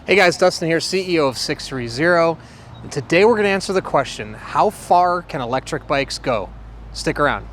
Hey guys, Dustin here, CEO of 630, and today we're going to answer the question, how far can electric bikes go? Stick around.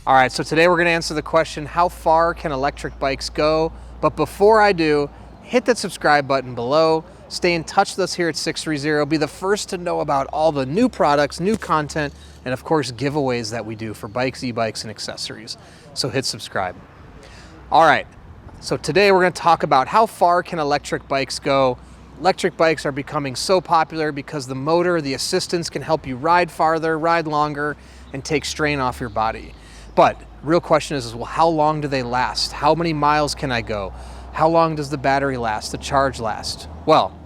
All right, so today we're going to answer the question, how far can electric bikes go? But before I do, hit that subscribe button below. Stay in touch with us here at 630. Be the first to know about all the new products, new content, and of course, giveaways that we do for bikes, e-bikes, and accessories. So hit subscribe. All right, so today we're going to talk about how far can electric bikes go. Electric bikes are becoming so popular because the motor, the assistance can help you ride farther, ride longer, and take strain off your body. But real question is, well, how long do they last? How many miles can I go? How long does the battery last, the charge last? Well,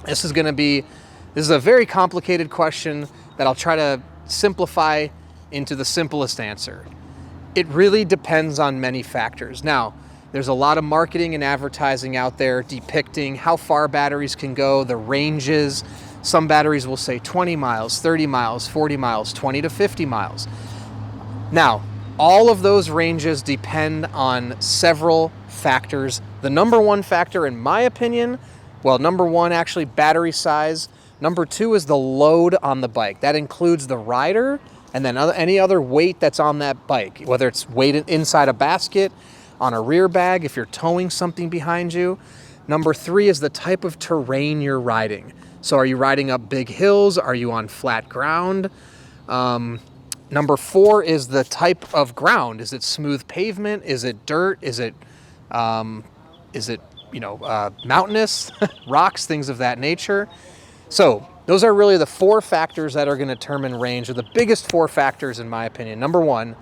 this is a very complicated question that I'll try to simplify into the simplest answer. It really depends on many factors. Now, there's a lot of marketing and advertising out there depicting how far batteries can go, the ranges. Some batteries will say 20 miles, 30 miles, 40 miles, 20 to 50 miles. Now, all of those ranges depend on several factors. The number one factor, in my opinion, well, number one, actually, battery size. Number two is the load on the bike. That includes the rider and then any other weight that's on that bike, whether it's weight inside a basket, on a rear bag, if you're towing something behind you. Number three is the type of terrain you're riding. So are you riding up big hills? Are you on flat ground? Number four is the type of ground. Is it smooth pavement? Is it dirt? Is it mountainous, rocks, things of that nature? So those are really the four factors that are going to determine range, or the biggest four factors in my opinion. Number one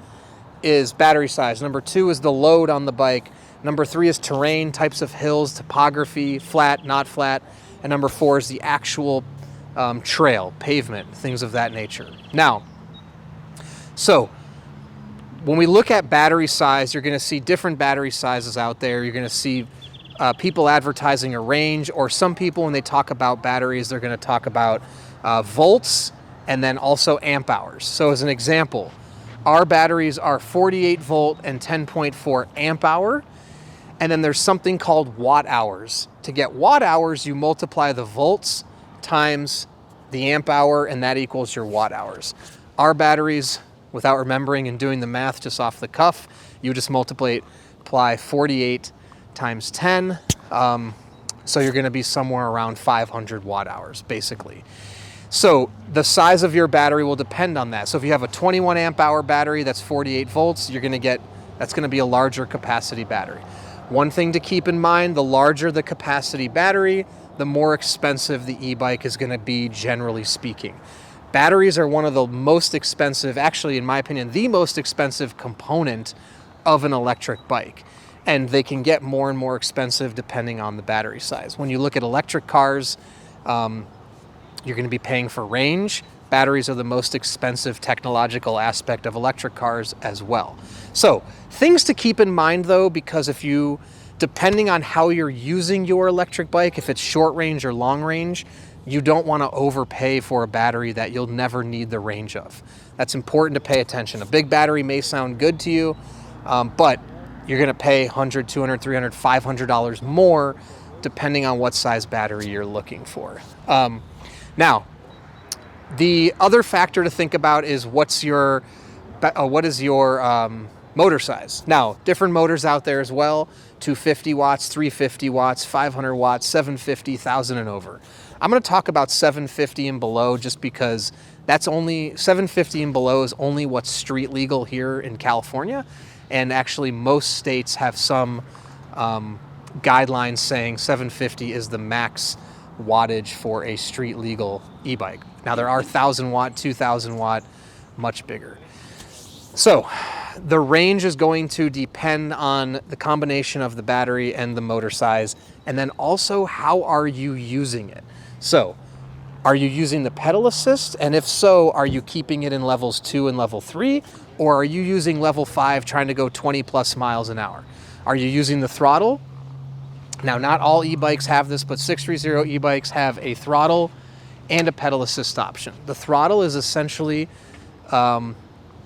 is battery size. Number two is the load on the bike. Number three is terrain, types of hills, topography, flat, not flat. And number four is the actual trail, pavement, things of that nature. Now, so when we look at battery size, you're going to see different battery sizes out there. You're going to see people advertising a range, or some people, when they talk about batteries, they're going to talk about volts and then also amp hours. So as an example, our batteries are 48 volt and 10.4 amp hour. And then there's something called watt hours. To get watt hours, you multiply the volts times the amp hour, and that equals your watt hours. Our batteries, without remembering and doing the math just off the cuff, you just apply 48 times 10. So you're going to be somewhere around 500 watt hours, basically. So the size of your battery will depend on that. So if you have a 21 amp hour battery that's 48 volts, that's going to be a larger capacity battery. One thing to keep in mind, the larger the capacity battery, the more expensive the e-bike is going to be, generally speaking. Batteries are one of the most expensive, actually, in my opinion, the most expensive component of an electric bike. And they can get more and more expensive depending on the battery size. When you look at electric cars, you're going to be paying for range. Batteries are the most expensive technological aspect of electric cars as well. So things to keep in mind though, because depending on how you're using your electric bike, if it's short range or long range, you don't want to overpay for a battery that you'll never need the range of. That's important to pay attention. A big battery may sound good to you, but you're going to pay $100, $200, $300, $500 more depending on what size battery you're looking for. Now, the other factor to think about is what is your motor size. Now, different motors out there as well, 250 watts, 350 watts, 500 watts, 750, 1,000 and over. I'm going to talk about 750 and below just because 750 and below is only what's street legal here in California. And actually most states have some guidelines saying 750 is the max wattage for a street legal e-bike. Now there are 1,000 watt, 2,000 watt, much bigger. So the range is going to depend on the combination of the battery and the motor size, and then also how are you using it. So are you using the pedal assist? And if so, are you keeping it in levels 2 and level 3? Or are you using level 5 trying to go 20 plus miles an hour? Are you using the throttle? Now, not all e-bikes have this, but 630 e-bikes have a throttle and a pedal assist option. The throttle is essentially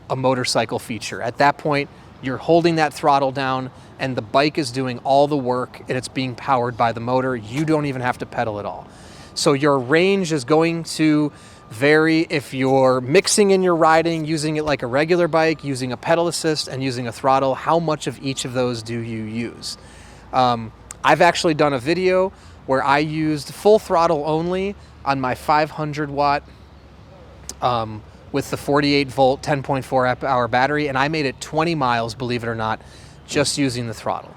a motorcycle feature. At that point, you're holding that throttle down and the bike is doing all the work and it's being powered by the motor. You don't even have to pedal at all. So your range is going to vary if you're mixing in your riding, using it like a regular bike, using a pedal assist and using a throttle. How much of each of those do you use? I've actually done a video where I used full throttle only on my 500 watt with the 48 volt 10.4 amp hour battery, and I made it 20 miles, believe it or not, just using the throttle.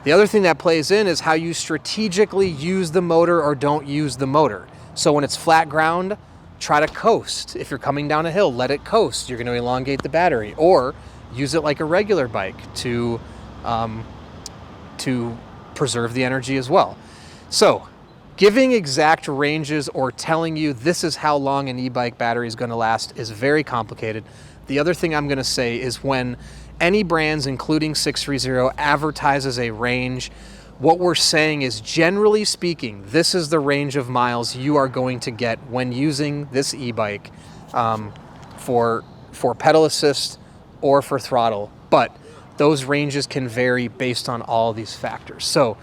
The other thing that plays in is how you strategically use the motor or don't use the motor. So when it's flat ground, try to coast. If you're coming down a hill, let it coast. You're going to elongate the battery, or use it like a regular bike to preserve the energy as well. So giving exact ranges or telling you this is how long an e-bike battery is going to last is very complicated. The other thing I'm going to say is when any brands, including 630, advertises a range, what we're saying is, generally speaking, this is the range of miles you are going to get when using this e-bike for pedal assist or for throttle. But those ranges can vary based on all these factors. So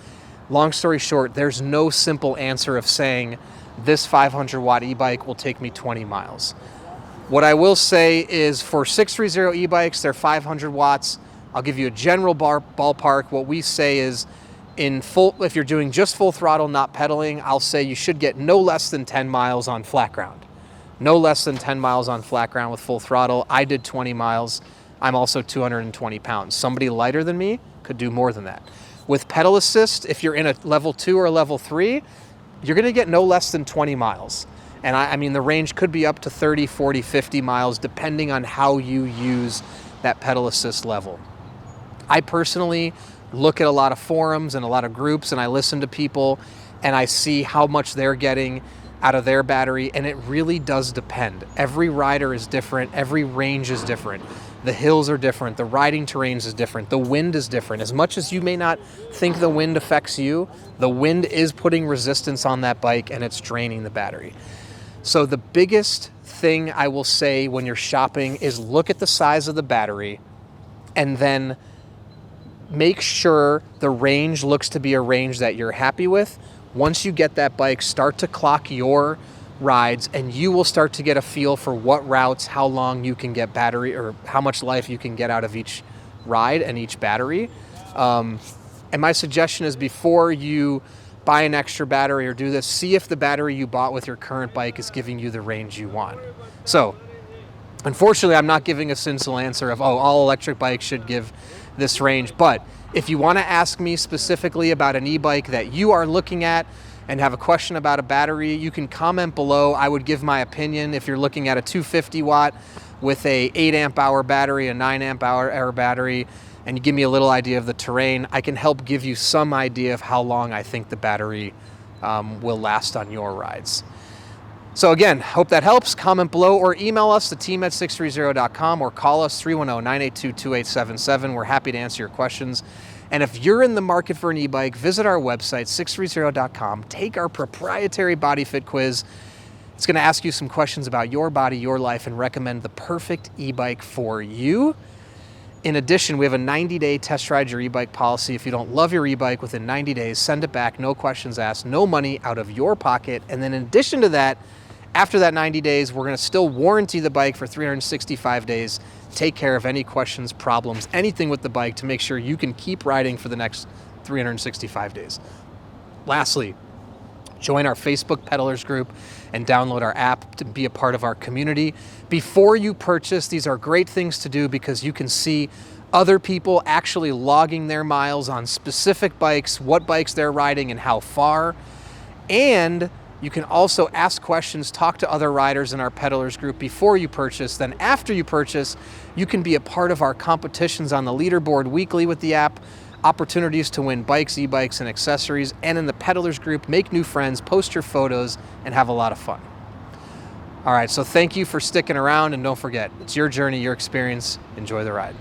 long story short, there's no simple answer of saying this 500 watt e-bike will take me 20 miles. What I will say is for 630 e-bikes, they're 500 watts. I'll give you a general ballpark. What we say is if you're doing just full throttle, not pedaling, I'll say you should get no less than 10 miles on flat ground. No less than 10 miles on flat ground with full throttle. I did 20 miles. I'm also 220 pounds. Somebody lighter than me could do more than that. With pedal assist, if you're in a level 2 or a level 3, you're gonna get no less than 20 miles. And I mean, the range could be up to 30, 40, 50 miles, depending on how you use that pedal assist level. I personally look at a lot of forums and a lot of groups, and I listen to people, and I see how much they're getting out of their battery, and it really does depend. Every rider is different, every range is different. The hills are different, the riding terrains is different, the wind is different. As much as you may not think the wind affects you, the wind is putting resistance on that bike and it's draining the battery. So the biggest thing I will say when you're shopping is look at the size of the battery and then make sure the range looks to be a range that you're happy with. Once you get that bike, start to clock your rides and you will start to get a feel for what routes, how long you can get battery, or how much life you can get out of each ride and each battery. And my suggestion is, before you buy an extra battery or do this, see if the battery you bought with your current bike is giving you the range you want. So unfortunately, I'm not giving a simple answer of, all electric bikes should give this range. But if you want to ask me specifically about an e-bike that you are looking at and have a question about a battery, you can comment below. I would give my opinion. If you're looking at a 250 watt with a 8 amp hour battery, a 9 amp hour battery, and you give me a little idea of the terrain, I can help give you some idea of how long I think the battery will last on your rides. So again, hope that helps. Comment below or email us, theteam@630.com, or call us 310-982-2877. We're happy to answer your questions. And if you're in the market for an e-bike, visit our website, 630.com. Take our proprietary body fit quiz. It's going to ask you some questions about your body, your life, and recommend the perfect e-bike for you. In addition, we have a 90-day test ride your e-bike policy. If you don't love your e-bike within 90 days, send it back, no questions asked, no money out of your pocket. And then in addition to that, after that 90 days, we're going to still warranty the bike for 365 days. Take care of any questions, problems, anything with the bike to make sure you can keep riding for the next 365 days. Lastly, join our Facebook Pedalers group and download our app to be a part of our community. Before you purchase, these are great things to do because you can see other people actually logging their miles on specific bikes, what bikes they're riding and how far. And you can also ask questions, talk to other riders in our Pedalers group before you purchase. Then after you purchase, you can be a part of our competitions on the leaderboard weekly with the app, opportunities to win bikes, e-bikes, and accessories, and in the Pedalers group, make new friends, post your photos, and have a lot of fun. All right, so thank you for sticking around, and don't forget, it's your journey, your experience. Enjoy the ride.